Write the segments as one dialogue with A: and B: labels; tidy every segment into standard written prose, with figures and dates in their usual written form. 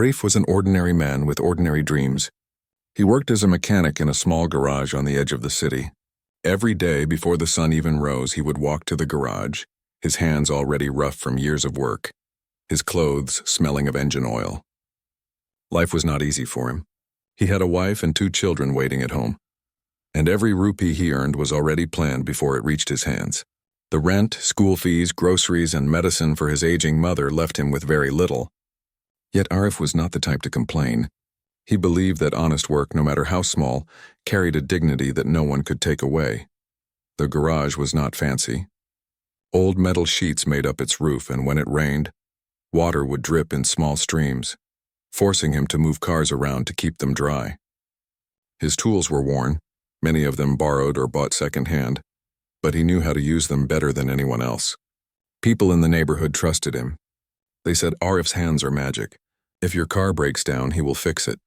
A: Arif was an ordinary man with ordinary dreams. He worked as a mechanic in a small garage on the edge of the city. Every day before the sun even rose, he would walk to the garage, his hands already rough from years of work, his clothes smelling of engine oil. Life was not easy for him. He had a wife and 2 children waiting at home, and every rupee he earned was already planned before it reached his hands. The rent, school fees, groceries, and medicine for his aging mother left him with very little. Yet Arif was not the type to complain. He believed that honest work, no matter how small, carried a dignity that no one could take away. The garage was not fancy. Old metal sheets made up its roof, and when it rained, water would drip in small streams, forcing him to move cars around to keep them dry. His tools were worn, many of them borrowed or bought secondhand, but he knew how to use them better than anyone else. People in the neighborhood trusted him. They said Arif's hands are magic. If your car breaks down, he will fix it.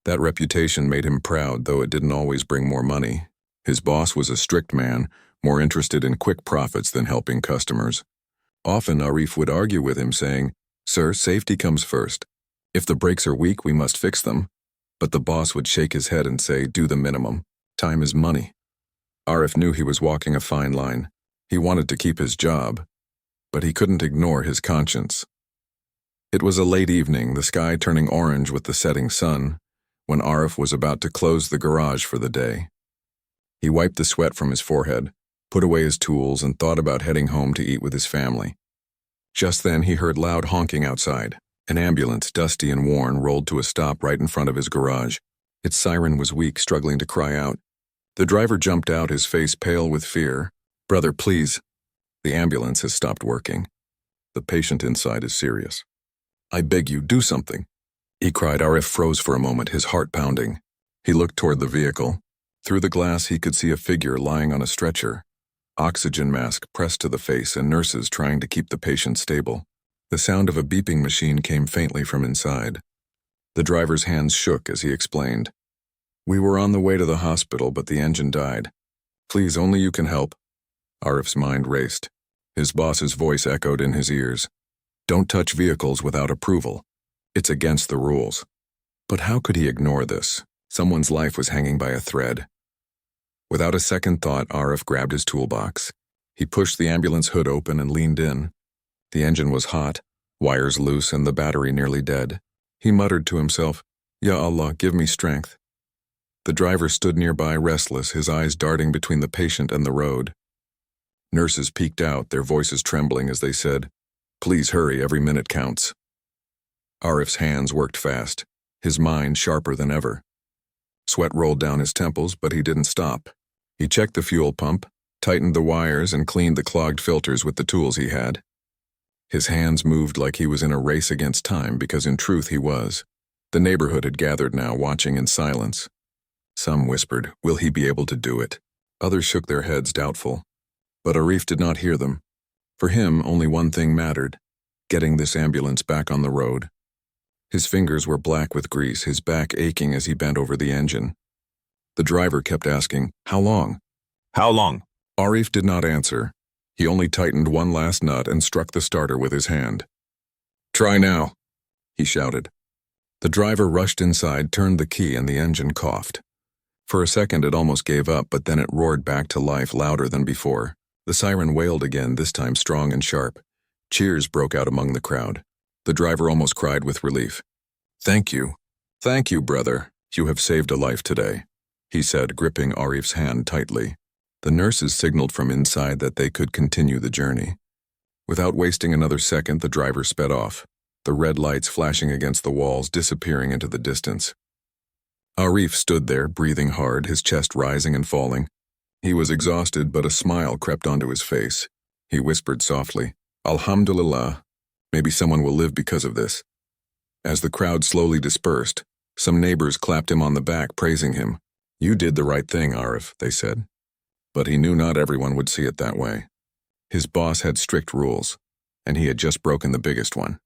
A: That reputation made him proud, though it didn't always bring more money. His boss was a strict man, more interested in quick profits than helping customers. Often Arif would argue with him, saying, "Sir, safety comes first. If the brakes are weak, we must fix them." But the boss would shake his head and say, "Do the minimum. Time is money." Arif knew he was walking a fine line. He wanted to keep his job, but he couldn't ignore his conscience. It was a late evening, the sky turning orange with the setting sun, when Arif was about to close the garage for the day. He wiped the sweat from his forehead, put away his tools, and thought about heading home to eat with his family. Just then he heard loud honking outside. An ambulance, dusty and worn, rolled to a stop right in front of his garage. Its siren was weak, struggling to cry out. The driver jumped out, his face pale with fear. "Brother, please. The ambulance has stopped working. The patient inside is serious. I beg you, do something," he cried. Arif froze for a moment, his heart pounding. He looked toward the vehicle. Through the glass he could see a figure lying on a stretcher, oxygen mask pressed to the face, and nurses trying to keep the patient stable. The sound of a beeping machine came faintly from inside. The driver's hands shook as he explained. "We were on the way to the hospital, but the engine died. Please, only you can help." Arif's mind raced. His boss's voice echoed in his ears. "Don't touch vehicles without approval. It's against the rules." But how could he ignore this? Someone's life was hanging by a thread. Without a second thought, Arif grabbed his toolbox. He pushed the ambulance hood open and leaned in. The engine was hot, wires loose, and the battery nearly dead. He muttered to himself, "Ya Allah, give me strength." The driver stood nearby, restless, his eyes darting between the patient and the road. Nurses peeked out, their voices trembling as they said, "Please hurry, every minute counts." Arif's hands worked fast, his mind sharper than ever. Sweat rolled down his temples, but he didn't stop. He checked the fuel pump, tightened the wires, and cleaned the clogged filters with the tools he had. His hands moved like he was in a race against time, because in truth he was. The neighborhood had gathered now, watching in silence. Some whispered, "Will he be able to do it?" Others shook their heads, doubtful. But Arif did not hear them. For him, only one thing mattered: getting this ambulance back on the road. His fingers were black with grease, his back aching as he bent over the engine. The driver kept asking, "How long? How long?" Arif did not answer. He only tightened one last nut and struck the starter with his hand. "Try now," he shouted. The driver rushed inside, turned the key, and the engine coughed. For a second it almost gave up, but then it roared back to life, louder than before. The siren wailed again, this time strong and sharp. Cheers broke out among the crowd. The driver almost cried with relief. Thank you, brother. You have saved a life today," he said, gripping Arif's hand tightly. The nurses signaled from inside that they could continue the journey. Without wasting another second, the driver sped off, the red lights flashing against the walls, disappearing into the distance. Arif stood there, breathing hard, his chest rising and falling. He was exhausted, but a smile crept onto his face. He whispered softly, "Alhamdulillah, maybe someone will live because of this." As the crowd slowly dispersed, some neighbors clapped him on the back, praising him. "You did the right thing, Arif," they said. But he knew not everyone would see it that way. His boss had strict rules, and he had just broken the biggest one.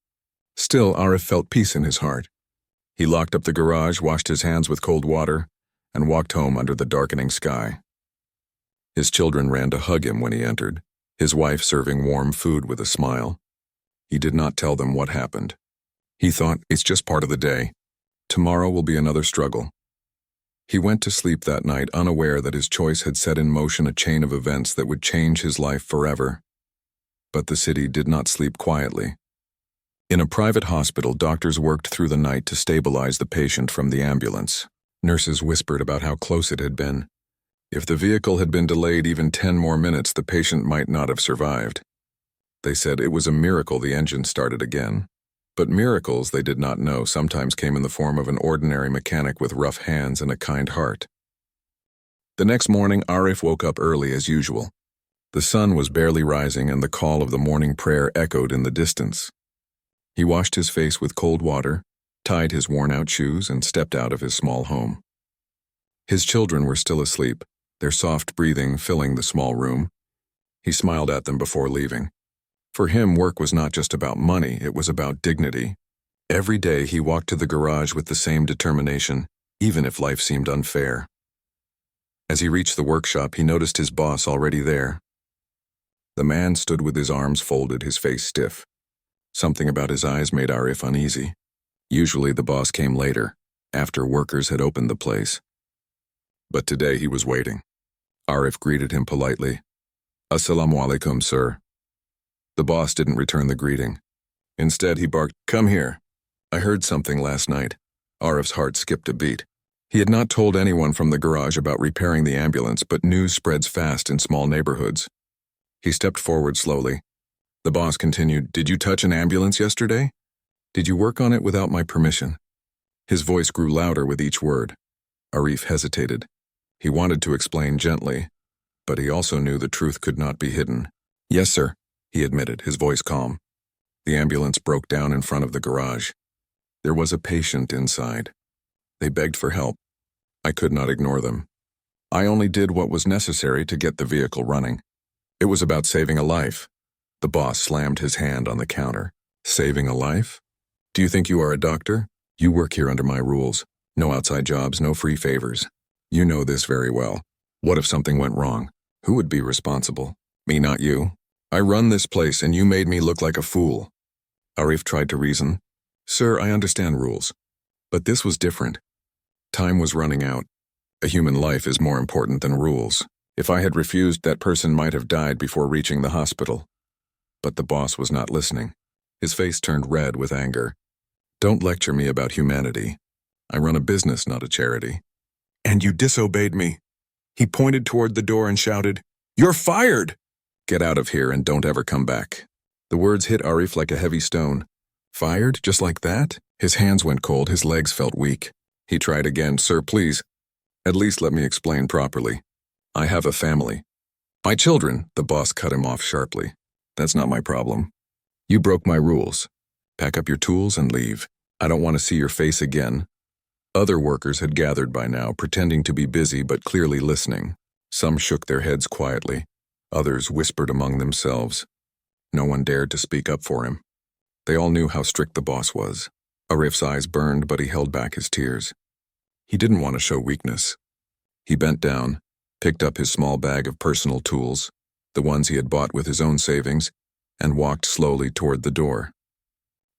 A: Still, Arif felt peace in his heart. He locked up the garage, washed his hands with cold water, and walked home under the darkening sky. His children ran to hug him when he entered, his wife serving warm food with a smile. He did not tell them what happened. He thought, it's just part of the day. Tomorrow will be another struggle. He went to sleep that night unaware that his choice had set in motion a chain of events that would change his life forever. But the city did not sleep quietly. In a private hospital, doctors worked through the night to stabilize the patient from the ambulance. Nurses whispered about how close it had been. If the vehicle had been delayed even 10 more minutes, the patient might not have survived. They said it was a miracle the engine started again. But miracles, they did not know, sometimes came in the form of an ordinary mechanic with rough hands and a kind heart. The next morning, Arif woke up early as usual. The sun was barely rising and the call of the morning prayer echoed in the distance. He washed his face with cold water, tied his worn-out shoes, and stepped out of his small home. His children were still asleep, their soft breathing filling the small room. He smiled at them before leaving. For him, work was not just about money, it was about dignity. Every day he walked to the garage with the same determination, even if life seemed unfair. As he reached the workshop, he noticed his boss already there. The man stood with his arms folded, his face stiff. Something about his eyes made Arif uneasy. Usually the boss came later, after workers had opened the place. But today he was waiting. Arif greeted him politely. "Assalamu alaikum, sir." The boss didn't return the greeting. Instead, he barked, "Come here. I heard something last night." Arif's heart skipped a beat. He had not told anyone from the garage about repairing the ambulance, but news spreads fast in small neighborhoods. He stepped forward slowly. The boss continued, "Did you touch an ambulance yesterday? Did you work on it without my permission?" His voice grew louder with each word. Arif hesitated. He wanted to explain gently, but he also knew the truth could not be hidden. "Yes, sir," he admitted, his voice calm. The ambulance broke down in front of the garage. There was a patient inside. They begged for help. I could not ignore them. I only did what was necessary to get the vehicle running. It was about saving a life. The boss slammed his hand on the counter. "Saving a life? Do you think you are a doctor? You work here under my rules. No outside jobs, no free favors. You know this very well. What if something went wrong? Who would be responsible? Me, not you. I run this place and you made me look like a fool." Arif tried to reason. "Sir, I understand rules. But this was different. Time was running out. A human life is more important than rules. If I had refused, that person might have died before reaching the hospital." But the boss was not listening. His face turned red with anger. "Don't lecture me about humanity. I run a business, not a charity." "And you disobeyed me." He pointed toward the door and shouted, "You're fired!" "Get out of here and don't ever come back." The words hit Arif like a heavy stone. Fired, just like that? His hands went cold, his legs felt weak. He tried again. "Sir, please. At least let me explain properly. I have a family." "My children," the boss cut him off sharply. "That's not my problem. You broke my rules. Pack up your tools and leave. I don't want to see your face again." Other workers had gathered by now, pretending to be busy but clearly listening. Some shook their heads quietly. Others whispered among themselves. No one dared to speak up for him. They all knew how strict the boss was. Arif's eyes burned, but he held back his tears. He didn't want to show weakness. He bent down, picked up his small bag of personal tools, the ones he had bought with his own savings, and walked slowly toward the door.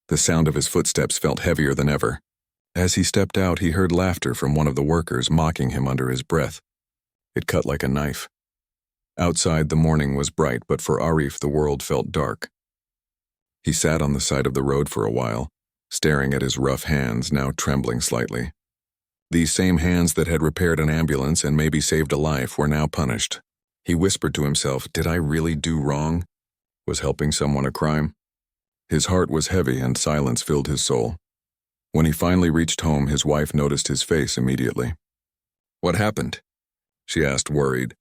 A: The sound of his footsteps felt heavier than ever. As he stepped out, he heard laughter from one of the workers mocking him under his breath. It cut like a knife. Outside, the morning was bright, but for Arif, the world felt dark. He sat on the side of the road for a while, staring at his rough hands, now trembling slightly. These same hands that had repaired an ambulance and maybe saved a life were now punished. He whispered to himself, "Did I really do wrong? Was helping someone a crime?" His heart was heavy and silence filled his soul. When he finally reached home, his wife noticed his face immediately. "What happened?" she asked, worried.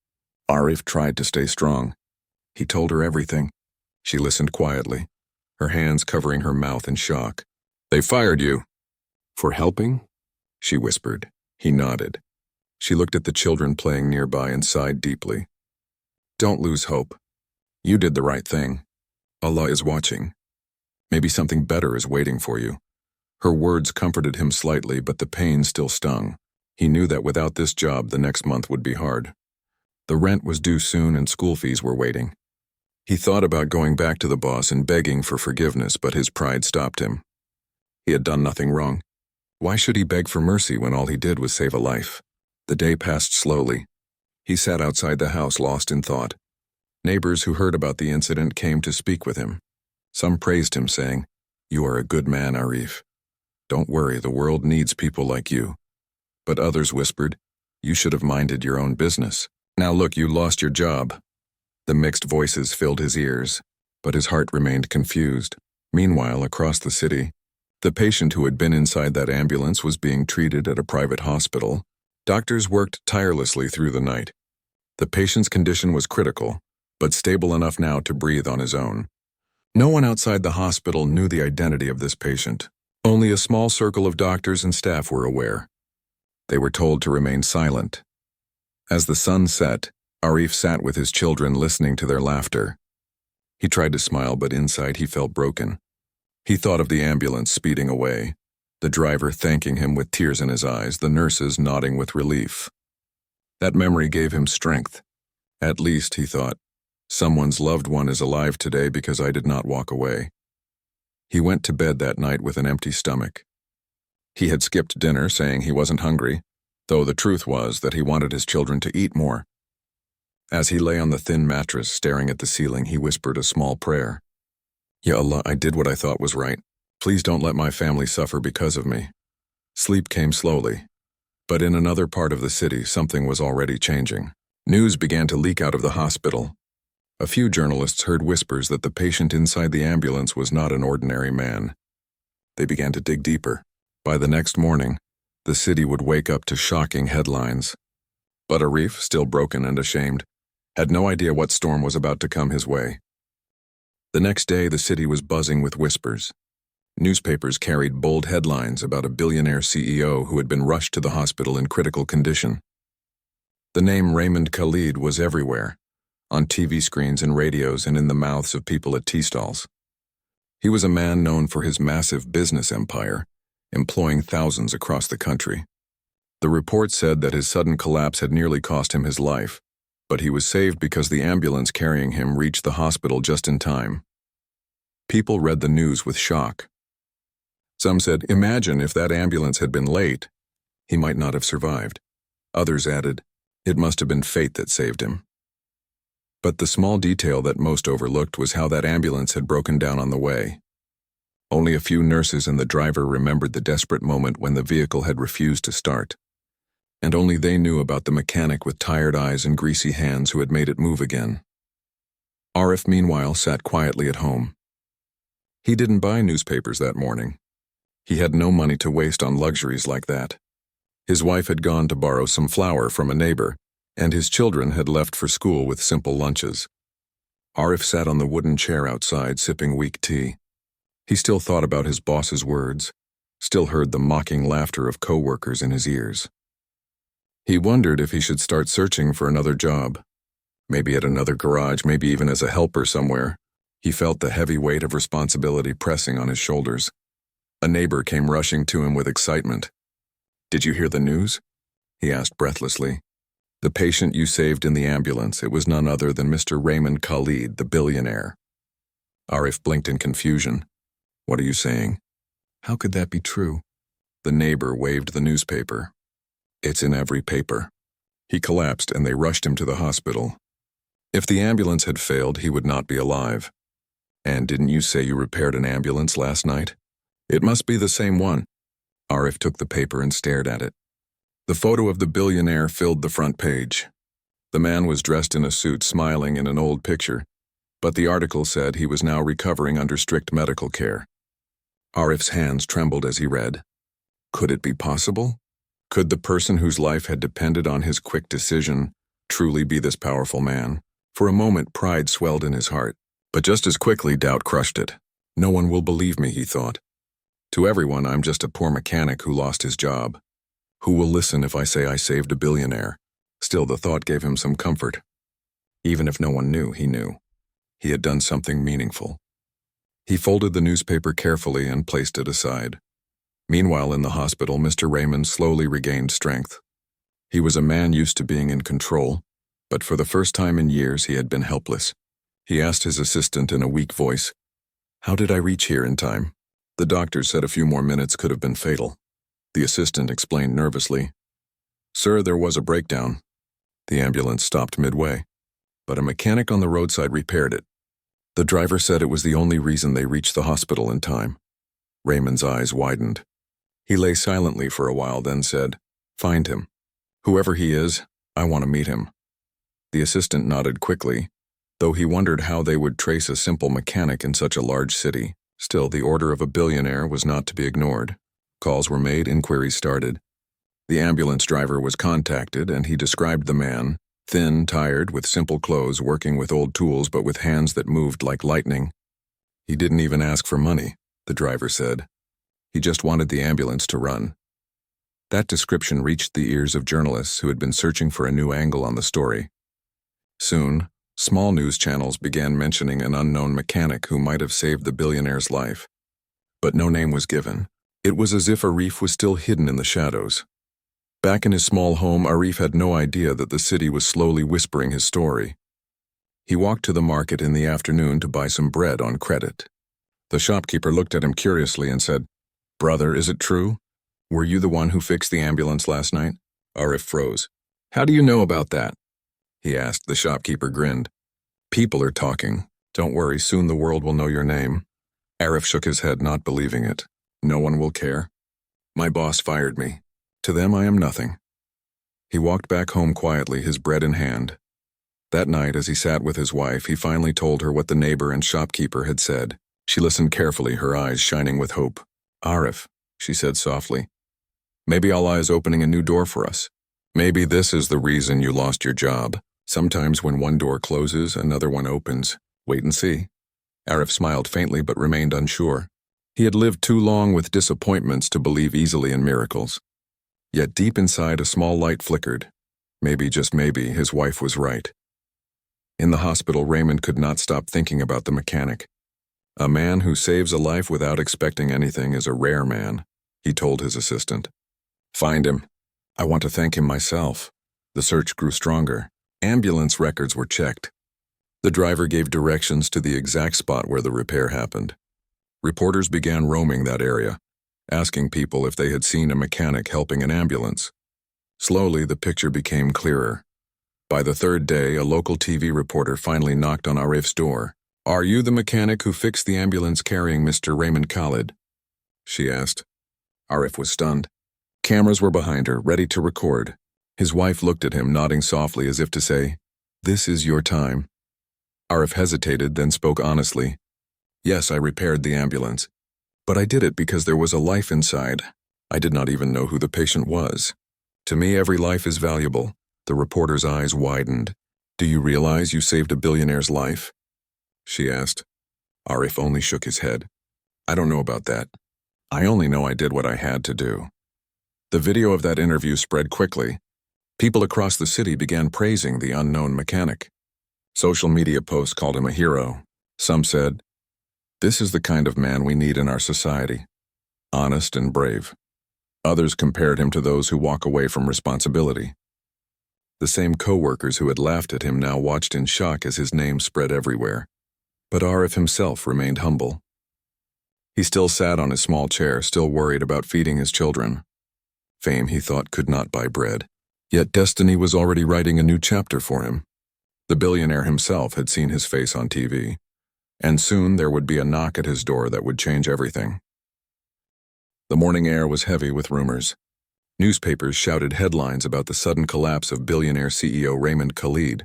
A: Arif tried to stay strong. He told her everything. She listened quietly, her hands covering her mouth in shock. "They fired you." "For helping?" she whispered. He nodded. She looked at the children playing nearby and sighed deeply. "Don't lose hope. You did the right thing. Allah is watching. Maybe something better is waiting for you." Her words comforted him slightly, but the pain still stung. He knew that without this job, the next month would be hard. The rent was due soon and school fees were waiting. He thought about going back to the boss and begging for forgiveness, but his pride stopped him. He had done nothing wrong. Why should he beg for mercy when all he did was save a life? The day passed slowly. He sat outside the house lost in thought. Neighbors who heard about the incident came to speak with him. Some praised him, saying, "You are a good man, Arif. Don't worry, the world needs people like you." But others whispered, "You should have minded your own business. Now look, you lost your job." The mixed voices filled his ears, but his heart remained confused. Meanwhile, across the city, the patient who had been inside that ambulance was being treated at a private hospital. Doctors worked tirelessly through the night. The patient's condition was critical, but stable enough now to breathe on his own. No one outside the hospital knew the identity of this patient. Only a small circle of doctors and staff were aware. They were told to remain silent. As the sun set, Arif sat with his children listening to their laughter. He tried to smile, but inside he felt broken. He thought of the ambulance speeding away, the driver thanking him with tears in his eyes, the nurses nodding with relief. That memory gave him strength. At least, he thought, someone's loved one is alive today because I did not walk away. He went to bed that night with an empty stomach. He had skipped dinner, saying he wasn't hungry, though the truth was that he wanted his children to eat more. As he lay on the thin mattress staring at the ceiling, he whispered a small prayer. "Ya Allah, I did what I thought was right. Please don't let my family suffer because of me." Sleep came slowly. But in another part of the city, something was already changing. News began to leak out of the hospital. A few journalists heard whispers that the patient inside the ambulance was not an ordinary man. They began to dig deeper. By the next morning, the city would wake up to shocking headlines. But Arif, still broken and ashamed, had no idea what storm was about to come his way. The next day, the city was buzzing with whispers. Newspapers carried bold headlines about a billionaire CEO who had been rushed to the hospital in critical condition. The name Raymond Khalid was everywhere, on TV screens and radios and in the mouths of people at tea stalls. He was a man known for his massive business empire, employing thousands across the country. The report said that his sudden collapse had nearly cost him his life, but he was saved because the ambulance carrying him reached the hospital just in time. People read the news with shock. Some said, "Imagine if that ambulance had been late. He might not have survived." Others added, "It must have been fate that saved him." But the small detail that most overlooked was how that ambulance had broken down on the way. Only a few nurses and the driver remembered the desperate moment when the vehicle had refused to start. And only they knew about the mechanic with tired eyes and greasy hands who had made it move again. Arif, meanwhile, sat quietly at home. He didn't buy newspapers that morning. He had no money to waste on luxuries like that. His wife had gone to borrow some flour from a neighbor, and his children had left for school with simple lunches. Arif sat on the wooden chair outside, sipping weak tea. He still thought about his boss's words, still heard the mocking laughter of co-workers in his ears. He wondered if he should start searching for another job, maybe at another garage, maybe even as a helper somewhere. He felt the heavy weight of responsibility pressing on his shoulders. A neighbor came rushing to him with excitement. "Did you hear the news?" he asked breathlessly. "The patient you saved in the ambulance, it was none other than Mr. Raymond Khalid, the billionaire." Arif blinked in confusion. "What are you saying? How could that be true?" The neighbor waved the newspaper. "It's in every paper." He collapsed and they rushed him to the hospital. If the ambulance had failed, he would not be alive. "And didn't you say you repaired an ambulance last night?" "It must be the same one." Arif took the paper and stared at it. The photo of the billionaire filled the front page. The man was dressed in a suit, smiling in an old picture, but the article said he was now recovering under strict medical care. Arif's hands trembled as he read. Could it be possible? Could the person whose life had depended on his quick decision truly be this powerful man? For a moment, pride swelled in his heart, but just as quickly doubt crushed it. No one will believe me, he thought. To everyone, I'm just a poor mechanic who lost his job. Who will listen if I say I saved a billionaire? Still, the thought gave him some comfort. Even if no one knew, he knew. He had done something meaningful. He folded the newspaper carefully and placed it aside. Meanwhile, in the hospital, Mr. Raymond slowly regained strength. He was a man used to being in control, but for the first time in years he had been helpless. He asked his assistant in a weak voice, "How did I reach here in time?" The doctor said a few more minutes could have been fatal. The assistant explained nervously, "Sir, there was a breakdown." The ambulance stopped midway, but a mechanic on the roadside repaired it. The driver said it was the only reason they reached the hospital in time. Raymond's eyes widened. He lay silently for a while, then said, "Find him. Whoever he is, I want to meet him." The assistant nodded quickly, though he wondered how they would trace a simple mechanic in such a large city. Still, the order of a billionaire was not to be ignored. Calls were made, inquiries started. The ambulance driver was contacted, and he described the man, thin, tired, with simple clothes, working with old tools but with hands that moved like lightning. He didn't even ask for money, the driver said. He just wanted the ambulance to run. That description reached the ears of journalists who had been searching for a new angle on the story. Soon, small news channels began mentioning an unknown mechanic who might have saved the billionaire's life. But no name was given. It was as if Arif was still hidden in the shadows. Back in his small home, Arif had no idea that the city was slowly whispering his story. He walked to the market in the afternoon to buy some bread on credit. The shopkeeper looked at him curiously and said, "Brother, is it true? Were you the one who fixed the ambulance last night?" Arif froze. "How do you know about that?" he asked. The shopkeeper grinned. "People are talking. Don't worry, soon the world will know your name." Arif shook his head, not believing it. "No one will care. My boss fired me. To them I am nothing." He walked back home quietly, his bread in hand. That night, as he sat with his wife, he finally told her what the neighbor and shopkeeper had said. She listened carefully, her eyes shining with hope. "Arif," she said softly, "maybe Allah is opening a new door for us. Maybe this is the reason you lost your job. Sometimes when one door closes, another one opens. Wait and see." Arif smiled faintly but remained unsure. He had lived too long with disappointments to believe easily in miracles. Yet deep inside, a small light flickered. Maybe, just maybe, his wife was right. In the hospital, Raymond could not stop thinking about the mechanic. "A man who saves a life without expecting anything is a rare man," he told his assistant. "Find him. I want to thank him myself." The search grew stronger. Ambulance records were checked. The driver gave directions to the exact spot where the repair happened. Reporters began roaming that area, asking people if they had seen a mechanic helping an ambulance. Slowly, the picture became clearer. By the third day, a local TV reporter finally knocked on Arif's door. "Are you the mechanic who fixed the ambulance carrying Mr. Raymond Khalid?" she asked. Arif was stunned. Cameras were behind her, ready to record. His wife looked at him, nodding softly as if to say, "This is your time." Arif hesitated, then spoke honestly. "Yes, I repaired the ambulance. But I did it because there was a life inside. I did not even know who the patient was. To me, every life is valuable." The reporter's eyes widened. "Do you realize you saved a billionaire's life?" she asked. Arif only shook his head. "I don't know about that. I only know I did what I had to do." The video of that interview spread quickly. People across the city began praising the unknown mechanic. Social media posts called him a hero. Some said, "This is the kind of man we need in our society. Honest and brave." Others compared him to those who walk away from responsibility. The same co-workers who had laughed at him now watched in shock as his name spread everywhere. But Arif himself remained humble. He still sat on his small chair, still worried about feeding his children. Fame, he thought, could not buy bread. Yet destiny was already writing a new chapter for him. The billionaire himself had seen his face on TV. And soon there would be a knock at his door that would change everything. The morning air was heavy with rumors. Newspapers shouted headlines about the sudden collapse of billionaire CEO Raymond Khalid.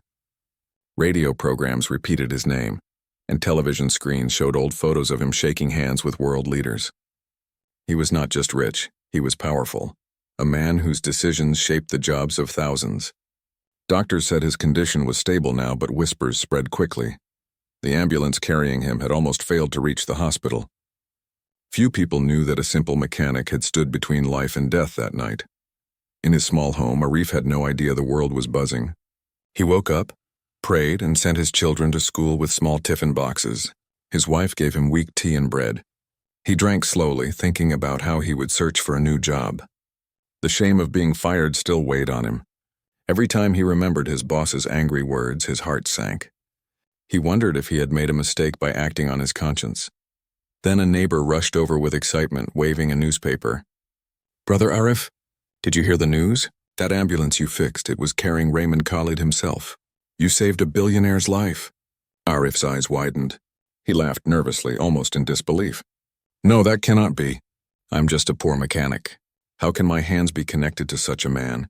A: Radio programs repeated his name, and television screens showed old photos of him shaking hands with world leaders. He was not just rich, he was powerful, a man whose decisions shaped the jobs of thousands. Doctors said his condition was stable now, but whispers spread quickly. The ambulance carrying him had almost failed to reach the hospital. Few people knew that a simple mechanic had stood between life and death that night. In his small home, Arif had no idea the world was buzzing. He woke up, prayed, and sent his children to school with small tiffin boxes. His wife gave him weak tea and bread. He drank slowly, thinking about how he would search for a new job. The shame of being fired still weighed on him. Every time he remembered his boss's angry words, his heart sank. He wondered if he had made a mistake by acting on his conscience. Then a neighbor rushed over with excitement, waving a newspaper. "Brother Arif, did you hear the news? That ambulance you fixed, it was carrying Raymond Khalid himself. You saved a billionaire's life." Arif's eyes widened. He laughed nervously, almost in disbelief. "No, that cannot be. I'm just a poor mechanic. How can my hands be connected to such a man?"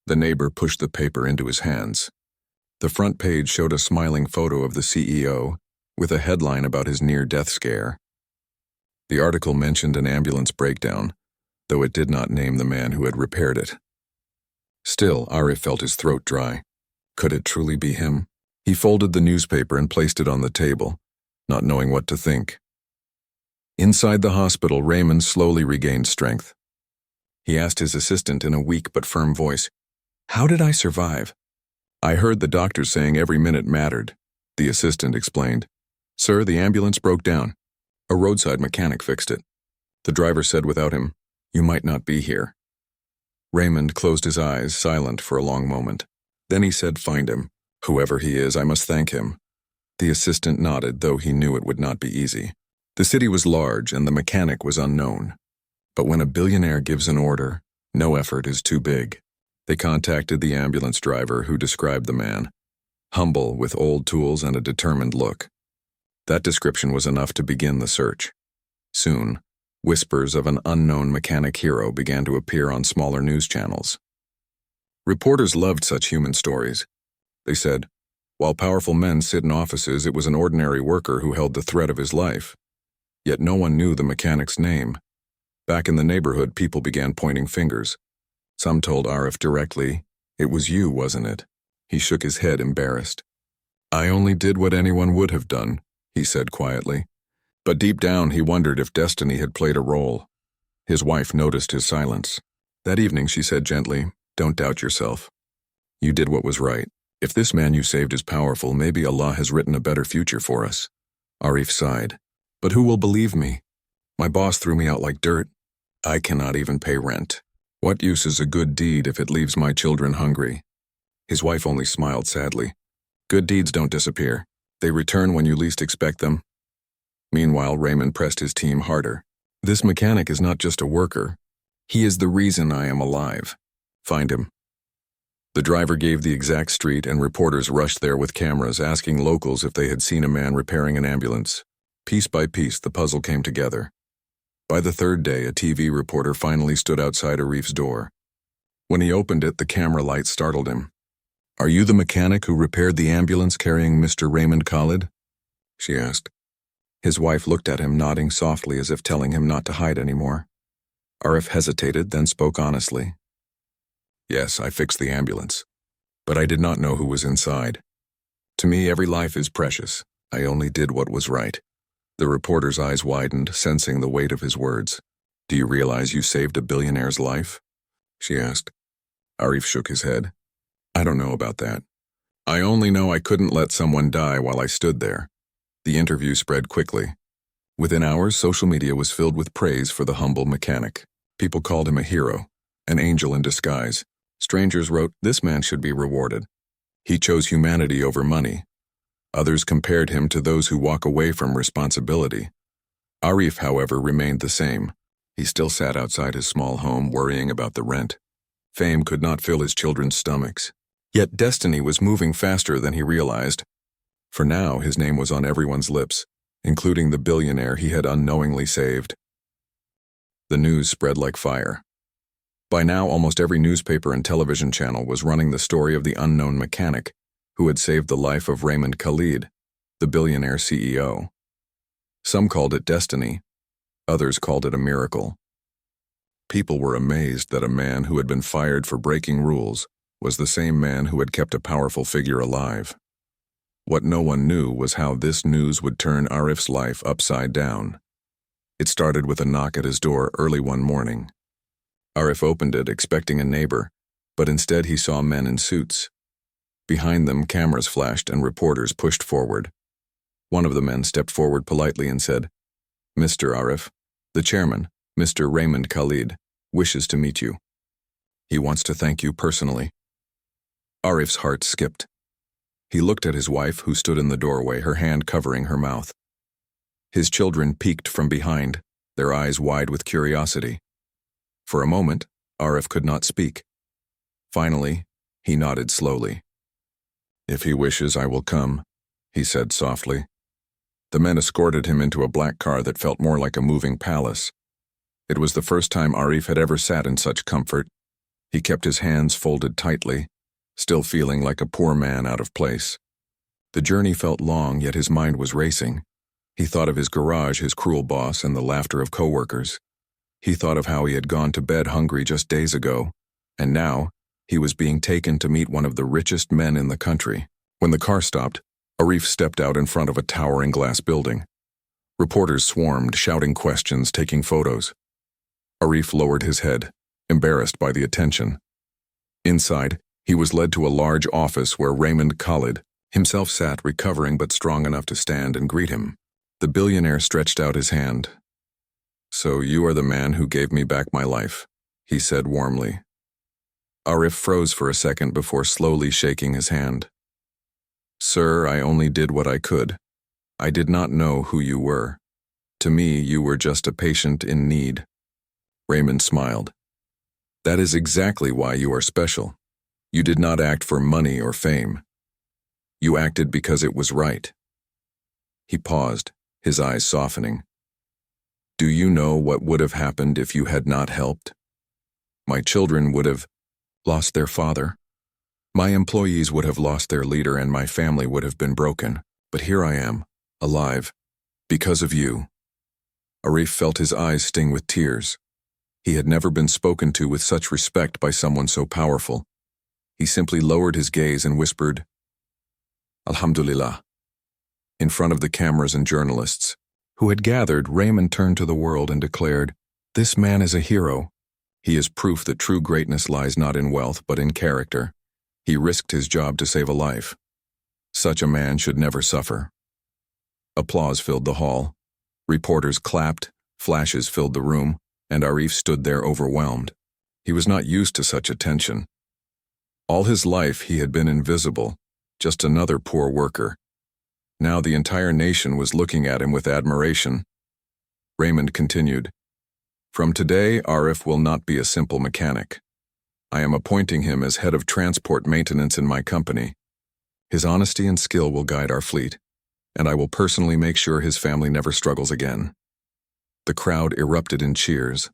A: The neighbor pushed the paper into his hands. The front page showed a smiling photo of the CEO, with a headline about his near-death scare. The article mentioned an ambulance breakdown, though it did not name the man who had repaired it. Still, Arif felt his throat dry. Could it truly be him? He folded the newspaper and placed it on the table, not knowing what to think. Inside the hospital, Raymond slowly regained strength. He asked his assistant in a weak but firm voice, "How did I survive?" "I heard the doctors saying every minute mattered," the assistant explained. "Sir, the ambulance broke down. A roadside mechanic fixed it. The driver said without him, you might not be here." Raymond closed his eyes, silent for a long moment. Then he said, "Find him. Whoever he is, I must thank him." The assistant nodded, though he knew it would not be easy. The city was large and the mechanic was unknown. But when a billionaire gives an order, no effort is too big. They contacted the ambulance driver, who described the man. Humble, with old tools and a determined look. That description was enough to begin the search. Soon, whispers of an unknown mechanic hero began to appear on smaller news channels. Reporters loved such human stories. They said, while powerful men sit in offices, it was an ordinary worker who held the thread of his life. Yet no one knew the mechanic's name. Back in the neighborhood, people began pointing fingers. Some told Arif directly, "It was you, wasn't it?" He shook his head, embarrassed. "I only did what anyone would have done," he said quietly. But deep down, he wondered if destiny had played a role. His wife noticed his silence. That evening, she said gently, "Don't doubt yourself. You did what was right. If this man you saved is powerful, maybe Allah has written a better future for us." Arif sighed. "But who will believe me? My boss threw me out like dirt. I cannot even pay rent. What use is a good deed if it leaves my children hungry?" His wife only smiled sadly. "Good deeds don't disappear. They return when you least expect them." Meanwhile, Raymond pressed his team harder. "This mechanic is not just a worker. He is the reason I am alive. Find him." The driver gave the exact street, and reporters rushed there with cameras, asking locals if they had seen a man repairing an ambulance. Piece by piece, the puzzle came together. By the third day, a TV reporter finally stood outside Arif's door. When he opened it, the camera light startled him. "Are you the mechanic who repaired the ambulance carrying Mr. Raymond Khalid?" she asked. His wife looked at him, nodding softly as if telling him not to hide anymore. Arif hesitated, then spoke honestly. "Yes, I fixed the ambulance, but I did not know who was inside. To me, every life is precious. I only did what was right." The reporter's eyes widened, sensing the weight of his words. "Do you realize you saved a billionaire's life?" she asked. Arif shook his head. "I don't know about that. I only know I couldn't let someone die while I stood there." The interview spread quickly. Within hours, social media was filled with praise for the humble mechanic. People called him a hero, an angel in disguise. Strangers wrote, "This man should be rewarded. He chose humanity over money." Others compared him to those who walk away from responsibility. Arif, however, remained the same. He still sat outside his small home, worrying about the rent. Fame could not fill his children's stomachs. Yet destiny was moving faster than he realized. For now, his name was on everyone's lips, including the billionaire he had unknowingly saved. The news spread like fire. By now, almost every newspaper and television channel was running the story of the unknown mechanic who had saved the life of Raymond Khalid, the billionaire CEO. Some called it destiny. Others called it a miracle. People were amazed that a man who had been fired for breaking rules was the same man who had kept a powerful figure alive. What no one knew was how this news would turn Arif's life upside down. It started with a knock at his door early one morning. Arif opened it, expecting a neighbor, but instead he saw men in suits. Behind them, cameras flashed and reporters pushed forward. One of the men stepped forward politely and said, "Mr. Arif, the chairman, Mr. Raymond Khalid, wishes to meet you. He wants to thank you personally." Arif's heart skipped. He looked at his wife, who stood in the doorway, her hand covering her mouth. His children peeked from behind, their eyes wide with curiosity. For a moment, Arif could not speak. Finally, he nodded slowly. "If he wishes, I will come," he said softly. The men escorted him into a black car that felt more like a moving palace. It was the first time Arif had ever sat in such comfort. He kept his hands folded tightly, still feeling like a poor man out of place. The journey felt long, yet his mind was racing. He thought of his garage, his cruel boss, and the laughter of coworkers. He thought of how he had gone to bed hungry just days ago, and now he was being taken to meet one of the richest men in the country. When the car stopped, Arif stepped out in front of a towering glass building. Reporters swarmed, shouting questions, taking photos. Arif lowered his head, embarrassed by the attention. Inside, he was led to a large office where Raymond Khalid himself sat, recovering but strong enough to stand and greet him. The billionaire stretched out his hand. "So you are the man who gave me back my life," he said warmly. Arif froze for a second before slowly shaking his hand. "Sir, I only did what I could. I did not know who you were. To me, you were just a patient in need." Raymond smiled. "That is exactly why you are special. You did not act for money or fame. You acted because it was right." He paused, his eyes softening. "Do you know what would have happened if you had not helped? My children would have lost their father. My employees would have lost their leader, and my family would have been broken. But here I am, alive, because of you." Arif felt his eyes sting with tears. He had never been spoken to with such respect by someone so powerful. He simply lowered his gaze and whispered, "Alhamdulillah." In front of the cameras and journalists who had gathered, Raymond turned to the world and declared, "This man is a hero. He is proof that true greatness lies not in wealth but in character. He risked his job to save a life. Such a man should never suffer." Applause filled the hall. Reporters clapped, flashes filled the room, and Arif stood there overwhelmed. He was not used to such attention. All his life he had been invisible, just another poor worker. Now the entire nation was looking at him with admiration. Raymond continued, "From today, Arif will not be a simple mechanic. I am appointing him as head of transport maintenance in my company. His honesty and skill will guide our fleet, and I will personally make sure his family never struggles again." The crowd erupted in cheers.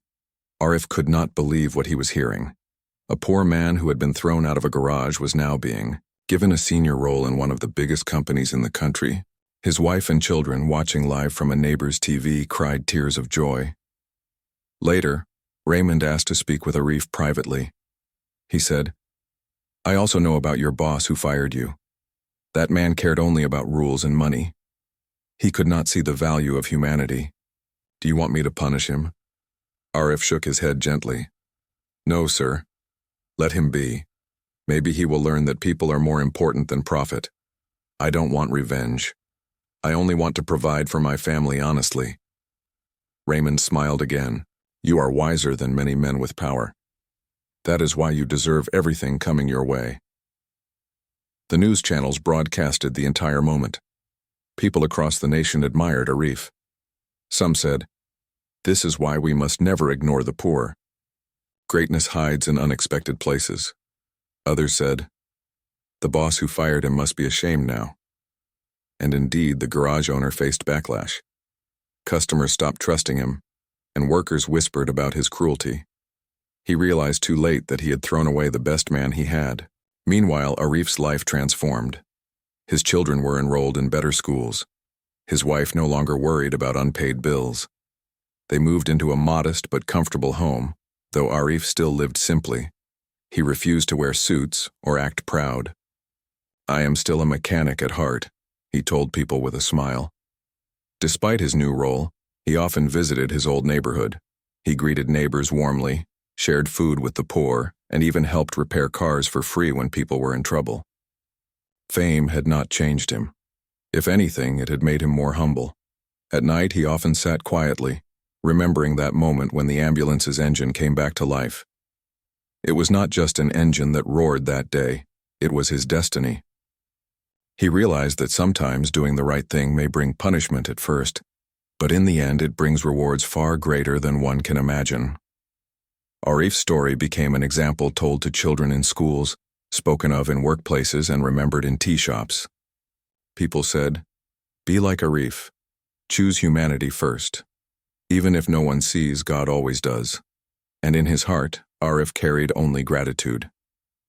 A: Arif could not believe what he was hearing. A poor man who had been thrown out of a garage was now being given a senior role in one of the biggest companies in the country. His wife and children, watching live from a neighbor's TV, cried tears of joy. Later, Raymond asked to speak with Arif privately. He said, "I also know about your boss who fired you. That man cared only about rules and money. He could not see the value of humanity. Do you want me to punish him?" Arif shook his head gently. "No, sir. Let him be. Maybe he will learn that people are more important than profit. I don't want revenge. I only want to provide for my family honestly." Raymond smiled again. "You are wiser than many men with power. That is why you deserve everything coming your way." The news channels broadcasted the entire moment. People across the nation admired Arif. Some said, "This is why we must never ignore the poor. Greatness hides in unexpected places." Others said, "The boss who fired him must be ashamed now." And indeed, the garage owner faced backlash. Customers stopped trusting him, and workers whispered about his cruelty. He realized too late that he had thrown away the best man he had. Meanwhile, Arif's life transformed. His children were enrolled in better schools. His wife no longer worried about unpaid bills. They moved into a modest but comfortable home, though Arif still lived simply. He refused to wear suits or act proud. "I am still a mechanic at heart," he told people with a smile. Despite his new role, he often visited his old neighborhood. He greeted neighbors warmly, shared food with the poor, and even helped repair cars for free when people were in trouble. Fame had not changed him. If anything, it had made him more humble. At night, he often sat quietly, remembering that moment when the ambulance's engine came back to life. It was not just an engine that roared that day, it was his destiny. He realized that sometimes doing the right thing may bring punishment at first, but in the end it brings rewards far greater than one can imagine. Arif's story became an example told to children in schools, spoken of in workplaces, and remembered in tea shops. People said, "Be like Arif. Choose humanity first. Even if no one sees, God always does." And in his heart, Arif carried only gratitude.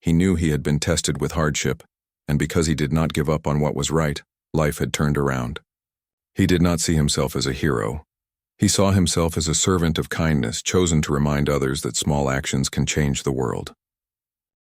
A: He knew he had been tested with hardship, and because he did not give up on what was right, life had turned around. He did not see himself as a hero. He saw himself as a servant of kindness, chosen to remind others that small actions can change the world.